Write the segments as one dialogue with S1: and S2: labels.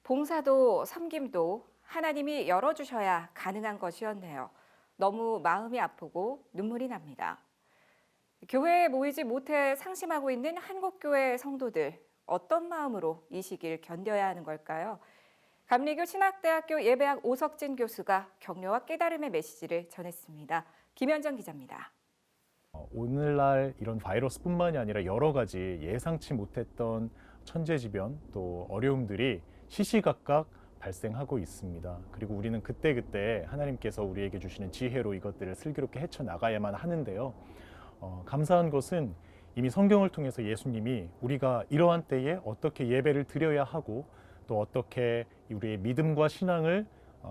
S1: 봉사도 섬김도 하나님이 열어주셔야 가능한 것이었네요. 너무 마음이 아프고 눈물이 납니다. 교회에 모이지 못해 상심하고 있는 한국교회 성도들, 어떤 마음으로 이 시기를 견뎌야 하는 걸까요? 감리교 신학대학교 예배학 오석진 교수가 격려와 깨달음의 메시지를 전했습니다. 김현정 기자입니다.
S2: 오늘날 이런 바이러스뿐만이 아니라 여러 가지 예상치 못했던 천재지변 또 어려움들이 시시각각 발생하고 있습니다. 그리고 우리는 그때그때 하나님께서 우리에게 주시는 지혜로 이것들을 슬기롭게 헤쳐나가야만 하는데요. 감사한 것은 이미 성경을 통해서 예수님이 우리가 이러한 때에 어떻게 예배를 드려야 하고 또 어떻게 우리의 믿음과 신앙을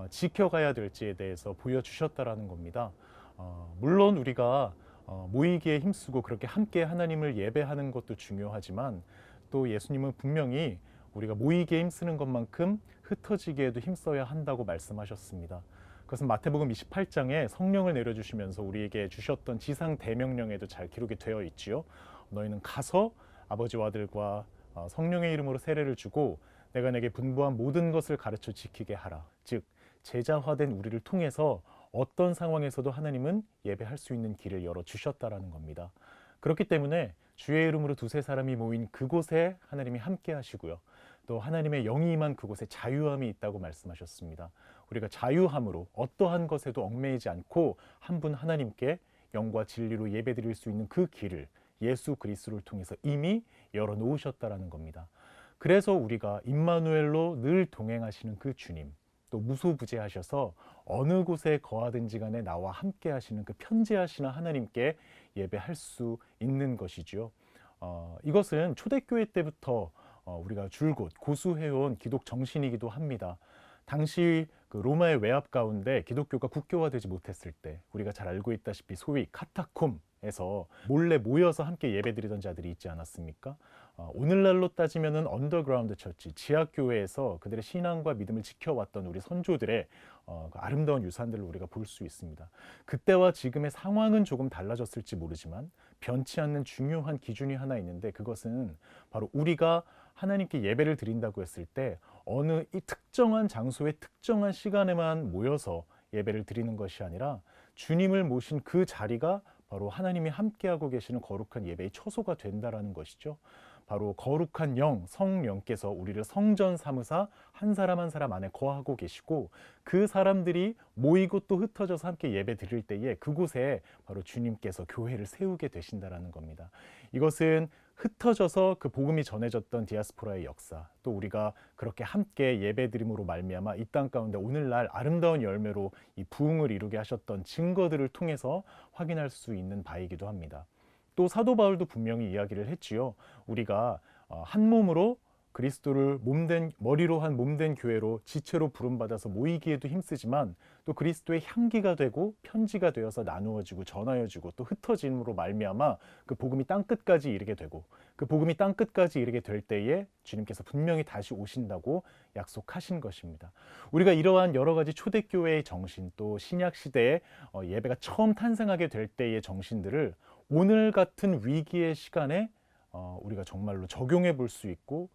S2: 지켜가야 될지에 대해서 보여주셨다라는 겁니다. 물론 우리가 모이기에 힘쓰고 그렇게 함께 하나님을 예배하는 것도 중요하지만 또 예수님은 분명히 우리가 모이기에 힘쓰는 것만큼 흩어지기에도 힘써야 한다고 말씀하셨습니다. 그것은 마태복음 28장에 성령을 내려주시면서 우리에게 주셨던 지상 대명령에도 잘 기록이 되어 있지요. 너희는 가서 아버지와 아들과 성령의 이름으로 세례를 주고 내가 내게 분부한 모든 것을 가르쳐 지키게 하라. 즉 제자화된 우리를 통해서 어떤 상황에서도 하나님은 예배할 수 있는 길을 열어주셨다라는 겁니다. 그렇기 때문에 주의 이름으로 두세 사람이 모인 그곳에 하나님이 함께 하시고요. 또 하나님의 영이 임한 그곳에 자유함이 있다고 말씀하셨습니다. 우리가 자유함으로 어떠한 것에도 얽매이지 않고 한 분 하나님께 영과 진리로 예배드릴 수 있는 그 길을 예수 그리스도를 통해서 이미 열어놓으셨다라는 겁니다. 그래서 우리가 임마누엘로 늘 동행하시는 그 주님, 또 무소부재하셔서 어느 곳에 거하든지 간에 나와 함께 하시는 그 편재하시는 하나님께 예배할 수 있는 것이지요. 이것은 초대교회 때부터 우리가 줄곧 고수해온 기독 정신이기도 합니다. 당시 그 로마의 외압 가운데 기독교가 국교화되지 못했을 때 우리가 잘 알고 있다시피 소위 카타콤에서 몰래 모여서 함께 예배드리던 자들이 있지 않았습니까? 오늘날로 따지면은 언더그라운드 처치, 지하교회에서 그들의 신앙과 믿음을 지켜왔던 우리 선조들의 그 아름다운 유산들을 우리가 볼 수 있습니다. 그때와 지금의 상황은 조금 달라졌을지 모르지만 변치 않는 중요한 기준이 하나 있는데 그것은 바로 우리가 하나님께 예배를 드린다고 했을 때 어느 이 특정한 장소에 특정한 시간에만 모여서 예배를 드리는 것이 아니라 주님을 모신 그 자리가 바로 하나님이 함께하고 계시는 거룩한 예배의 처소가 된다라는 것이죠. 바로 거룩한 영, 성령께서 우리를 성전 삼으사 한 사람 한 사람 안에 거하고 계시고 그 사람들이 모이고 또 흩어져서 함께 예배 드릴 때에 그곳에 바로 주님께서 교회를 세우게 되신다라는 겁니다. 이것은 흩어져서 그 복음이 전해졌던 디아스포라의 역사, 또 우리가 그렇게 함께 예배드림으로 말미암아 이 땅 가운데 오늘날 아름다운 열매로 이 부흥을 이루게 하셨던 증거들을 통해서 확인할 수 있는 바이기도 합니다. 또 사도 바울도 분명히 이야기를 했지요. 우리가 한 몸으로 그리스도를 머리로 한 몸된 교회로 지체로 부름받아서 모이기에도 힘쓰지만 또 그리스도의 향기가 되고 편지가 되어서 나누어지고 전하여지고 또 흩어짐으로 말미암아 그 복음이 땅끝까지 이르게 되고 그 복음이 땅끝까지 이르게 될 때에 주님께서 분명히 다시 오신다고 약속하신 것입니다. 우리가 이러한 여러 가지 초대교회의 정신 또 신약시대에 예배가 처음 탄생하게 될 때의 정신들을 오늘 같은 위기의 시간에 우리가 정말로 적용해 볼 수 있고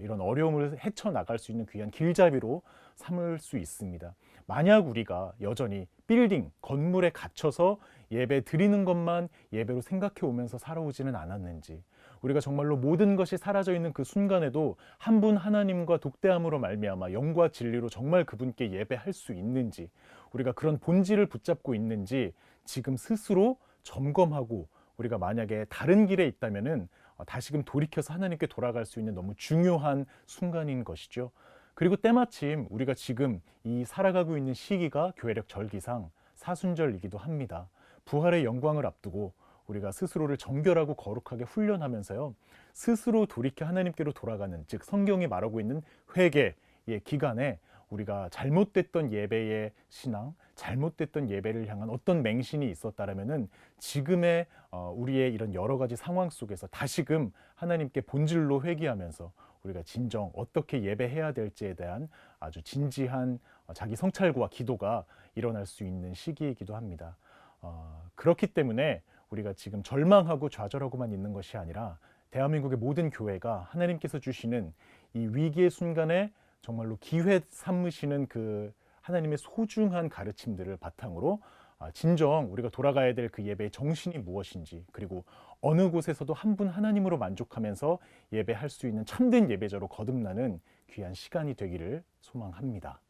S2: 이런 어려움을 헤쳐나갈 수 있는 귀한 길잡이로 삼을 수 있습니다. 만약 우리가 여전히 빌딩, 건물에 갇혀서 예배 드리는 것만 예배로 생각해 오면서 살아오지는 않았는지, 우리가 정말로 모든 것이 사라져 있는 그 순간에도 한 분 하나님과 독대함으로 말미암아 영과 진리로 정말 그분께 예배할 수 있는지, 우리가 그런 본질을 붙잡고 있는지 지금 스스로 점검하고 우리가 만약에 다른 길에 있다면은 다시금 돌이켜서 하나님께 돌아갈 수 있는 너무 중요한 순간인 것이죠. 그리고 때마침 우리가 지금 이 살아가고 있는 시기가 교회력 절기상 사순절이기도 합니다. 부활의 영광을 앞두고 우리가 스스로를 정결하고 거룩하게 훈련하면서요, 스스로 돌이켜 하나님께로 돌아가는, 즉 성경이 말하고 있는 회개의 기간에 우리가 잘못됐던 예배의 신앙, 잘못됐던 예배를 향한 어떤 맹신이 있었다라면은 지금의 우리의 이런 여러 가지 상황 속에서 다시금 하나님께 본질로 회귀하면서 우리가 진정 어떻게 예배해야 될지에 대한 아주 진지한 자기 성찰과 기도가 일어날 수 있는 시기이기도 합니다. 그렇기 때문에 우리가 지금 절망하고 좌절하고만 있는 것이 아니라 대한민국의 모든 교회가 하나님께서 주시는 이 위기의 순간에 정말로 기회 삼으시는 그 하나님의 소중한 가르침들을 바탕으로 진정 우리가 돌아가야 될 그 예배의 정신이 무엇인지, 그리고 어느 곳에서도 한 분 하나님으로 만족하면서 예배할 수 있는 참된 예배자로 거듭나는 귀한 시간이 되기를 소망합니다.